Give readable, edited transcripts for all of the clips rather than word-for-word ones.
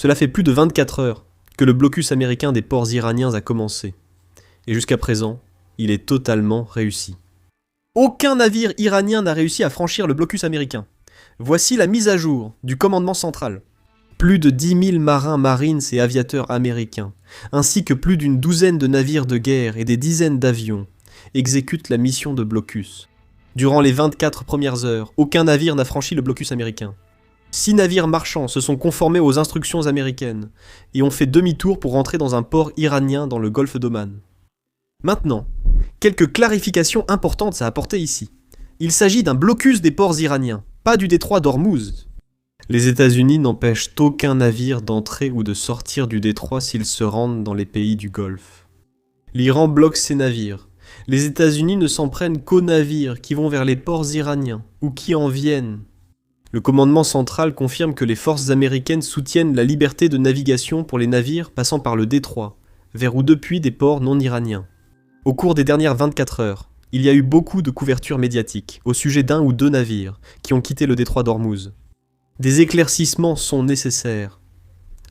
Cela fait plus de 24 heures que le blocus américain des ports iraniens a commencé. Et jusqu'à présent, il est totalement réussi. Aucun navire iranien n'a réussi à franchir le blocus américain. Voici la mise à jour du commandement central. Plus de 10 000 marins, marines et aviateurs américains, ainsi que plus d'une douzaine de navires de guerre et des dizaines d'avions, exécutent la mission de blocus. Durant les 24 premières heures, aucun navire n'a franchi le blocus américain. 6 navires marchands se sont conformés aux instructions américaines et ont fait demi-tour pour rentrer dans un port iranien dans le golfe d'Oman. Maintenant, quelques clarifications importantes à apporter ici. Il s'agit d'un blocus des ports iraniens, pas du détroit d'Ormuz. Les États-Unis n'empêchent aucun navire d'entrer ou de sortir du détroit s'ils se rendent dans les pays du Golfe. L'Iran bloque ces navires. Les États-Unis ne s'en prennent qu'aux navires qui vont vers les ports iraniens ou qui en viennent. Le commandement central confirme que les forces américaines soutiennent la liberté de navigation pour les navires passant par le détroit, vers ou depuis des ports non iraniens. Au cours des dernières 24 heures, il y a eu beaucoup de couverture médiatique au sujet d'un ou deux navires qui ont quitté le détroit d'Ormuz. Des éclaircissements sont nécessaires.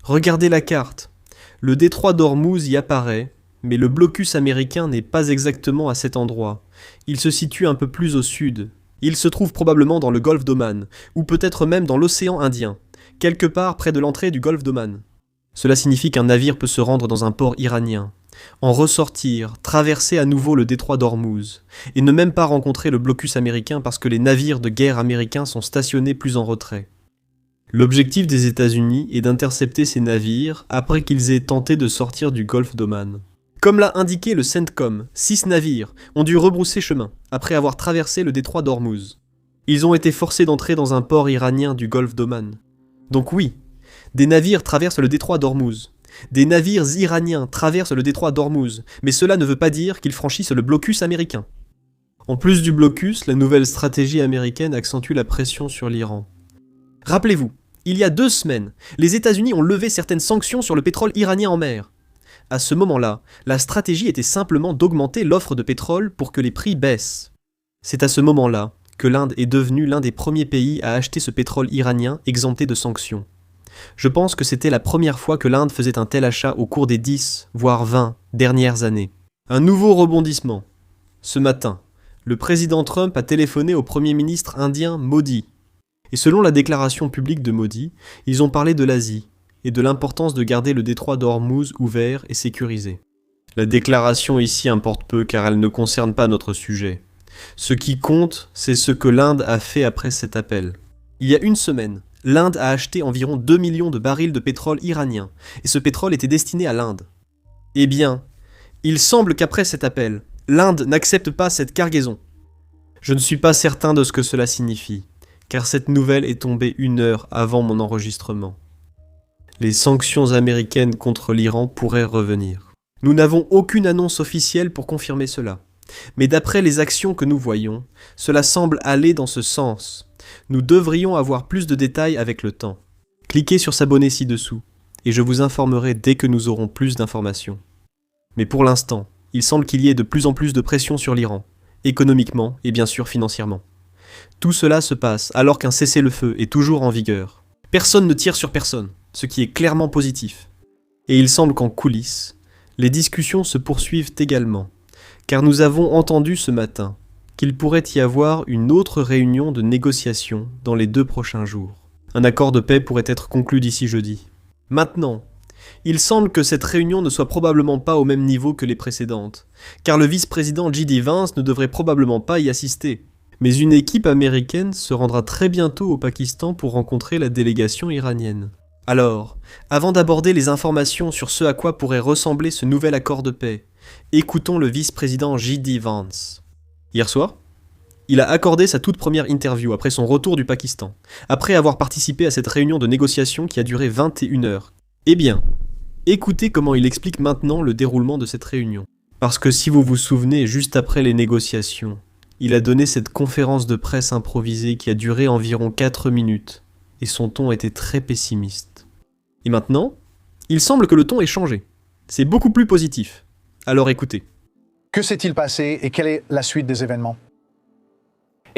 Regardez la carte. Le détroit d'Ormuz y apparaît, mais le blocus américain n'est pas exactement à cet endroit. Il se situe un peu plus au sud. Il se trouve probablement dans le golfe d'Oman, ou peut-être même dans l'océan Indien, quelque part près de l'entrée du golfe d'Oman. Cela signifie qu'un navire peut se rendre dans un port iranien, en ressortir, traverser à nouveau le détroit d'Ormuz, et ne même pas rencontrer le blocus américain parce que les navires de guerre américains sont stationnés plus en retrait. L'objectif des États-Unis est d'intercepter ces navires après qu'ils aient tenté de sortir du golfe d'Oman. Comme l'a indiqué le CENTCOM, 6 navires ont dû rebrousser chemin après avoir traversé le détroit d'Ormuz. Ils ont été forcés d'entrer dans un port iranien du golfe d'Oman. Donc oui, des navires traversent le détroit d'Ormuz. Des navires iraniens traversent le détroit d'Ormuz, mais cela ne veut pas dire qu'ils franchissent le blocus américain. En plus du blocus, la nouvelle stratégie américaine accentue la pression sur l'Iran. Rappelez-vous, il y a 2 semaines, les États-Unis ont levé certaines sanctions sur le pétrole iranien en mer. À ce moment-là, la stratégie était simplement d'augmenter l'offre de pétrole pour que les prix baissent. C'est à ce moment-là que l'Inde est devenue l'un des premiers pays à acheter ce pétrole iranien exempté de sanctions. Je pense que c'était la première fois que l'Inde faisait un tel achat au cours des 10, voire 20 dernières années. Un nouveau rebondissement. Ce matin, le président Trump a téléphoné au premier ministre indien Modi. Et selon la déclaration publique de Modi, ils ont parlé de l'Asie et de l'importance de garder le détroit d'Ormuz ouvert et sécurisé. La déclaration ici importe peu car elle ne concerne pas notre sujet. Ce qui compte, c'est ce que l'Inde a fait après cet appel. Il y a 1 semaine, l'Inde a acheté environ 2 millions de barils de pétrole iranien, et ce pétrole était destiné à l'Inde. Eh bien, il semble qu'après cet appel, l'Inde n'accepte pas cette cargaison. Je ne suis pas certain de ce que cela signifie, car cette nouvelle est tombée 1 heure avant mon enregistrement. Les sanctions américaines contre l'Iran pourraient revenir. Nous n'avons aucune annonce officielle pour confirmer cela. Mais d'après les actions que nous voyons, cela semble aller dans ce sens. Nous devrions avoir plus de détails avec le temps. Cliquez sur s'abonner ci-dessous, et je vous informerai dès que nous aurons plus d'informations. Mais pour l'instant, il semble qu'il y ait de plus en plus de pression sur l'Iran, économiquement et bien sûr financièrement. Tout cela se passe alors qu'un cessez-le-feu est toujours en vigueur. Personne ne tire sur personne, ce qui est clairement positif. Et il semble qu'en coulisses, les discussions se poursuivent également, car nous avons entendu ce matin qu'il pourrait y avoir une autre réunion de négociation dans les 2 prochains jours. Un accord de paix pourrait être conclu d'ici jeudi. Maintenant, il semble que cette réunion ne soit probablement pas au même niveau que les précédentes, car le vice-président J.D. Vance ne devrait probablement pas y assister. Mais une équipe américaine se rendra très bientôt au Pakistan pour rencontrer la délégation iranienne. Alors, avant d'aborder les informations sur ce à quoi pourrait ressembler ce nouvel accord de paix, écoutons le vice-président J.D. Vance. Hier soir, il a accordé sa toute première interview après son retour du Pakistan, après avoir participé à cette réunion de négociation qui a duré 21 heures. Eh bien, écoutez comment il explique maintenant le déroulement de cette réunion. Parce que si vous vous souvenez, juste après les négociations, il a donné cette conférence de presse improvisée qui a duré environ 4 minutes, et son ton était très pessimiste. Et maintenant, il semble que le ton ait changé. C'est beaucoup plus positif. Alors écoutez. Que s'est-il passé et quelle est la suite des événements?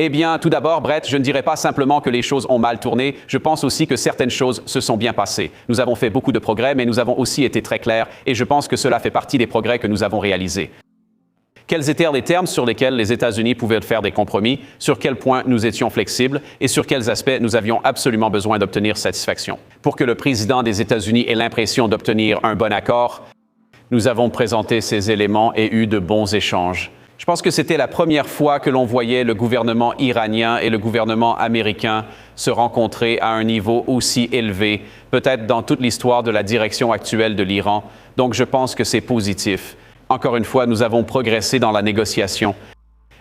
Eh bien, tout d'abord, Brett, je ne dirais pas simplement que les choses ont mal tourné, je pense aussi que certaines choses se sont bien passées. Nous avons fait beaucoup de progrès, mais nous avons aussi été très clairs, et je pense que cela fait partie des progrès que nous avons réalisés. Quels étaient les termes sur lesquels les États-Unis pouvaient faire des compromis, sur quels points nous étions flexibles et sur quels aspects nous avions absolument besoin d'obtenir satisfaction. Pour que le président des États-Unis ait l'impression d'obtenir un bon accord, nous avons présenté ces éléments et eu de bons échanges. Je pense que c'était la première fois que l'on voyait le gouvernement iranien et le gouvernement américain se rencontrer à un niveau aussi élevé, peut-être dans toute l'histoire de la direction actuelle de l'Iran. Donc je pense que c'est positif. Encore une fois, nous avons progressé dans la négociation.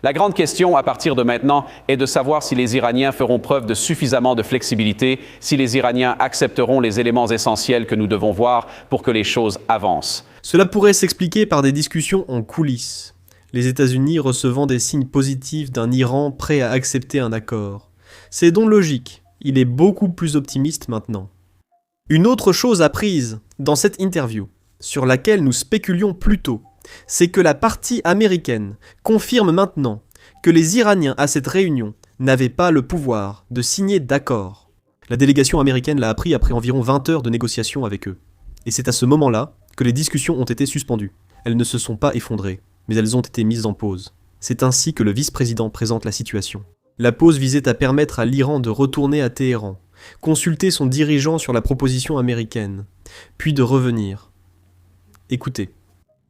La grande question à partir de maintenant est de savoir si les Iraniens feront preuve de suffisamment de flexibilité, si les Iraniens accepteront les éléments essentiels que nous devons voir pour que les choses avancent. Cela pourrait s'expliquer par des discussions en coulisses, les États-Unis recevant des signes positifs d'un Iran prêt à accepter un accord. C'est donc logique, il est beaucoup plus optimiste maintenant. Une autre chose apprise dans cette interview, sur laquelle nous spéculions plus tôt, c'est que la partie américaine confirme maintenant que les Iraniens à cette réunion n'avaient pas le pouvoir de signer d'accord. La délégation américaine l'a appris après environ 20 heures de négociations avec eux. Et c'est à ce moment-là que les discussions ont été suspendues. Elles ne se sont pas effondrées, mais elles ont été mises en pause. C'est ainsi que le vice-président présente la situation. La pause visait à permettre à l'Iran de retourner à Téhéran, consulter son dirigeant sur la proposition américaine, puis de revenir. Écoutez.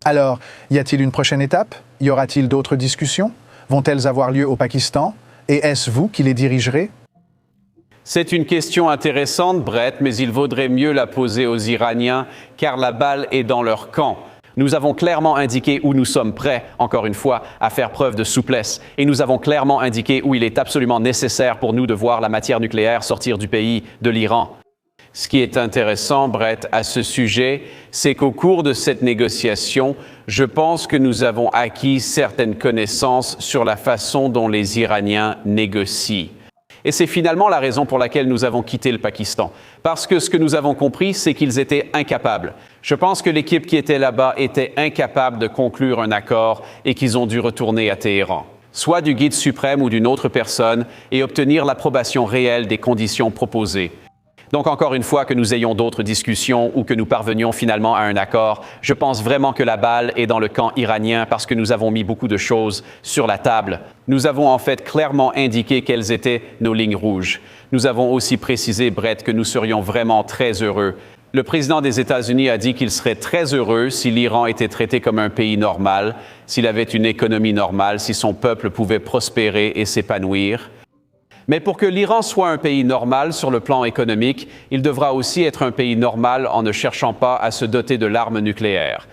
Alors, y a-t-il une prochaine étape? Y aura-t-il d'autres discussions? Vont-elles avoir lieu au Pakistan? Et est-ce vous qui les dirigerez? C'est une question intéressante, Brett, mais il vaudrait mieux la poser aux Iraniens, car la balle est dans leur camp. Nous avons clairement indiqué où nous sommes prêts, encore une fois, à faire preuve de souplesse. Et nous avons clairement indiqué où il est absolument nécessaire pour nous de voir la matière nucléaire sortir du pays, de l'Iran. Ce qui est intéressant, Brett, à ce sujet, c'est qu'au cours de cette négociation, je pense que nous avons acquis certaines connaissances sur la façon dont les Iraniens négocient. Et c'est finalement la raison pour laquelle nous avons quitté le Pakistan. Parce que ce que nous avons compris, c'est qu'ils étaient incapables. Je pense que l'équipe qui était là-bas était incapable de conclure un accord et qu'ils ont dû retourner à Téhéran, soit du guide suprême ou d'une autre personne, et obtenir l'approbation réelle des conditions proposées. Donc encore une fois, que nous ayons d'autres discussions ou que nous parvenions finalement à un accord, je pense vraiment que la balle est dans le camp iranien parce que nous avons mis beaucoup de choses sur la table. Nous avons en fait clairement indiqué quelles étaient nos lignes rouges. Nous avons aussi précisé, Brett, que nous serions vraiment très heureux. Le président des États-Unis a dit qu'il serait très heureux si l'Iran était traité comme un pays normal, s'il avait une économie normale, si son peuple pouvait prospérer et s'épanouir. Mais pour que l'Iran soit un pays normal sur le plan économique, il devra aussi être un pays normal en ne cherchant pas à se doter de l'arme nucléaire.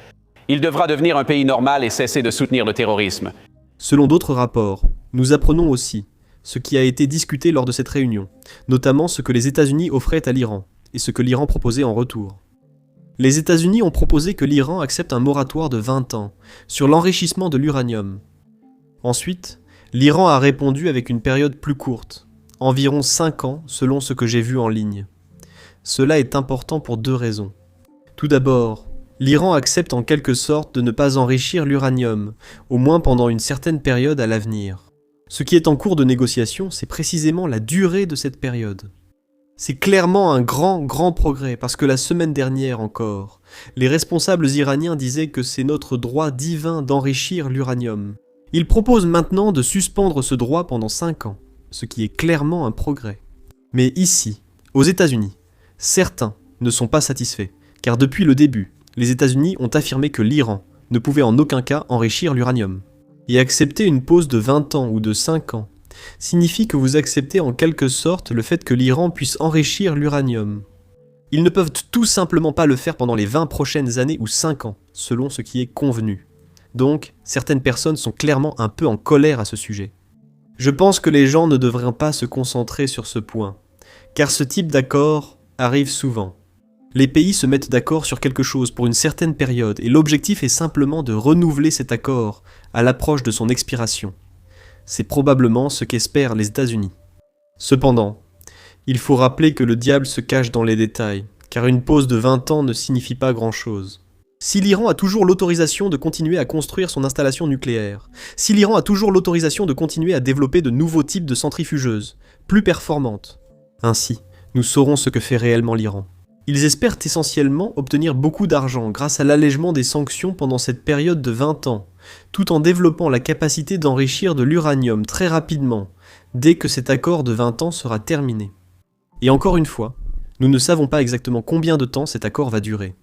Il devra devenir un pays normal et cesser de soutenir le terrorisme. Selon d'autres rapports, nous apprenons aussi ce qui a été discuté lors de cette réunion, notamment ce que les États-Unis offraient à l'Iran et ce que l'Iran proposait en retour. Les États-Unis ont proposé que l'Iran accepte un moratoire de 20 ans sur l'enrichissement de l'uranium. Ensuite, l'Iran a répondu avec une période plus courte, environ 5 ans selon ce que j'ai vu en ligne. Cela est important pour 2 raisons. Tout d'abord, l'Iran accepte en quelque sorte de ne pas enrichir l'uranium, au moins pendant une certaine période à l'avenir. Ce qui est en cours de négociation, c'est précisément la durée de cette période. C'est clairement un grand progrès, parce que la semaine dernière encore, les responsables iraniens disaient que c'est notre droit divin d'enrichir l'uranium. Ils proposent maintenant de suspendre ce droit pendant 5 ans. Ce qui est clairement un progrès. Mais ici, aux États-Unis, certains ne sont pas satisfaits, car depuis le début, les États-Unis ont affirmé que l'Iran ne pouvait en aucun cas enrichir l'uranium. Et accepter une pause de 20 ans ou de 5 ans signifie que vous acceptez en quelque sorte le fait que l'Iran puisse enrichir l'uranium. Ils ne peuvent tout simplement pas le faire pendant les 20 prochaines années ou 5 ans, selon ce qui est convenu. Donc, certaines personnes sont clairement un peu en colère à ce sujet. Je pense que les gens ne devraient pas se concentrer sur ce point, car ce type d'accord arrive souvent. Les pays se mettent d'accord sur quelque chose pour une certaine période et l'objectif est simplement de renouveler cet accord à l'approche de son expiration. C'est probablement ce qu'espèrent les États-Unis. Cependant, il faut rappeler que le diable se cache dans les détails, car une pause de 20 ans ne signifie pas grand-chose. Si l'Iran a toujours l'autorisation de continuer à construire son installation nucléaire, si l'Iran a toujours l'autorisation de continuer à développer de nouveaux types de centrifugeuses, plus performantes, ainsi, nous saurons ce que fait réellement l'Iran. Ils espèrent essentiellement obtenir beaucoup d'argent grâce à l'allègement des sanctions pendant cette période de 20 ans, tout en développant la capacité d'enrichir de l'uranium très rapidement, dès que cet accord de 20 ans sera terminé. Et encore une fois, nous ne savons pas exactement combien de temps cet accord va durer.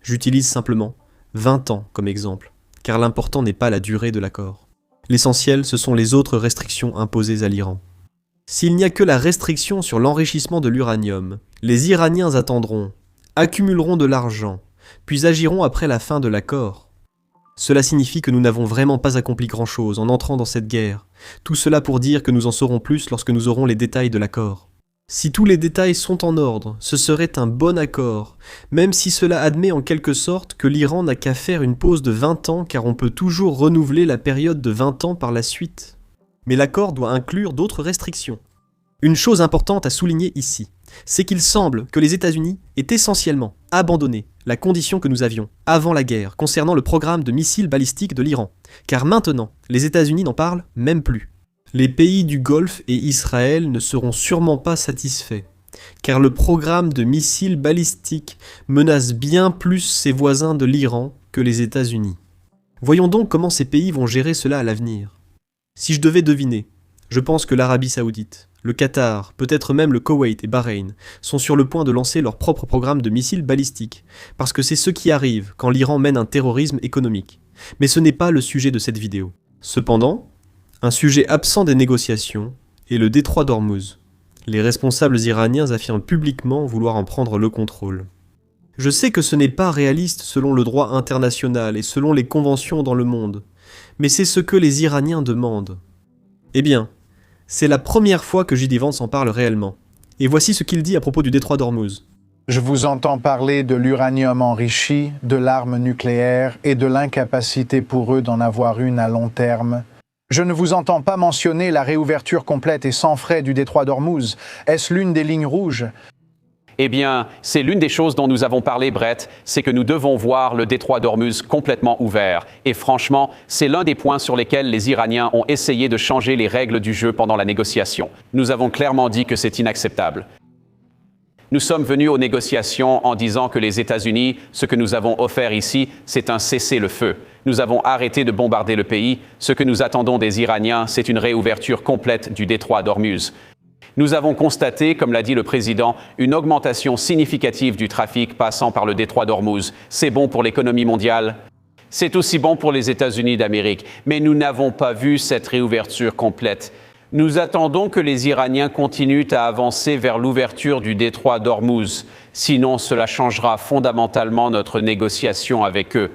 J'utilise simplement 20 ans comme exemple, car l'important n'est pas la durée de l'accord. L'essentiel, ce sont les autres restrictions imposées à l'Iran. S'il n'y a que la restriction sur l'enrichissement de l'uranium, les Iraniens attendront, accumuleront de l'argent, puis agiront après la fin de l'accord. Cela signifie que nous n'avons vraiment pas accompli grand-chose en entrant dans cette guerre, tout cela pour dire que nous en saurons plus lorsque nous aurons les détails de l'accord. Si tous les détails sont en ordre, ce serait un bon accord, même si cela admet en quelque sorte que l'Iran n'a qu'à faire une pause de 20 ans car on peut toujours renouveler la période de 20 ans par la suite. Mais l'accord doit inclure d'autres restrictions. Une chose importante à souligner ici, c'est qu'il semble que les États-Unis aient essentiellement abandonné la condition que nous avions avant la guerre concernant le programme de missiles balistiques de l'Iran, car maintenant, les États-Unis n'en parlent même plus. Les pays du Golfe et Israël ne seront sûrement pas satisfaits, car le programme de missiles balistiques menace bien plus ses voisins de l'Iran que les États-Unis. Voyons donc comment ces pays vont gérer cela à l'avenir. Si je devais deviner, je pense que l'Arabie Saoudite, le Qatar, peut-être même le Koweït et Bahreïn, sont sur le point de lancer leur propre programme de missiles balistiques, parce que c'est ce qui arrive quand l'Iran mène un terrorisme économique. Mais ce n'est pas le sujet de cette vidéo. Cependant, un sujet absent des négociations est le détroit d'Ormuz. Les responsables iraniens affirment publiquement vouloir en prendre le contrôle. Je sais que ce n'est pas réaliste selon le droit international et selon les conventions dans le monde, mais c'est ce que les Iraniens demandent. Eh bien, c'est la première fois que J.D. Vance en parle réellement. Et voici ce qu'il dit à propos du détroit d'Ormuz. Je vous entends parler de l'uranium enrichi, de l'arme nucléaire et de l'incapacité pour eux d'en avoir une à long terme. Je ne vous entends pas mentionner la réouverture complète et sans frais du détroit d'Ormuz. Est-ce l'une des lignes rouges? Eh bien, c'est l'une des choses dont nous avons parlé, Brett, c'est que nous devons voir le détroit d'Ormuz complètement ouvert. Et franchement, c'est l'un des points sur lesquels les Iraniens ont essayé de changer les règles du jeu pendant la négociation. Nous avons clairement dit que c'est inacceptable. Nous sommes venus aux négociations en disant que les États-Unis, ce que nous avons offert ici, c'est un cessez-le-feu. Nous avons arrêté de bombarder le pays. Ce que nous attendons des Iraniens, c'est une réouverture complète du détroit d'Ormuz. Nous avons constaté, comme l'a dit le président, une augmentation significative du trafic passant par le détroit d'Ormuz. C'est bon pour l'économie mondiale. C'est aussi bon pour les États-Unis d'Amérique. Mais nous n'avons pas vu cette réouverture complète. Nous attendons que les Iraniens continuent à avancer vers l'ouverture du détroit d'Ormuz. Sinon, cela changera fondamentalement notre négociation avec eux.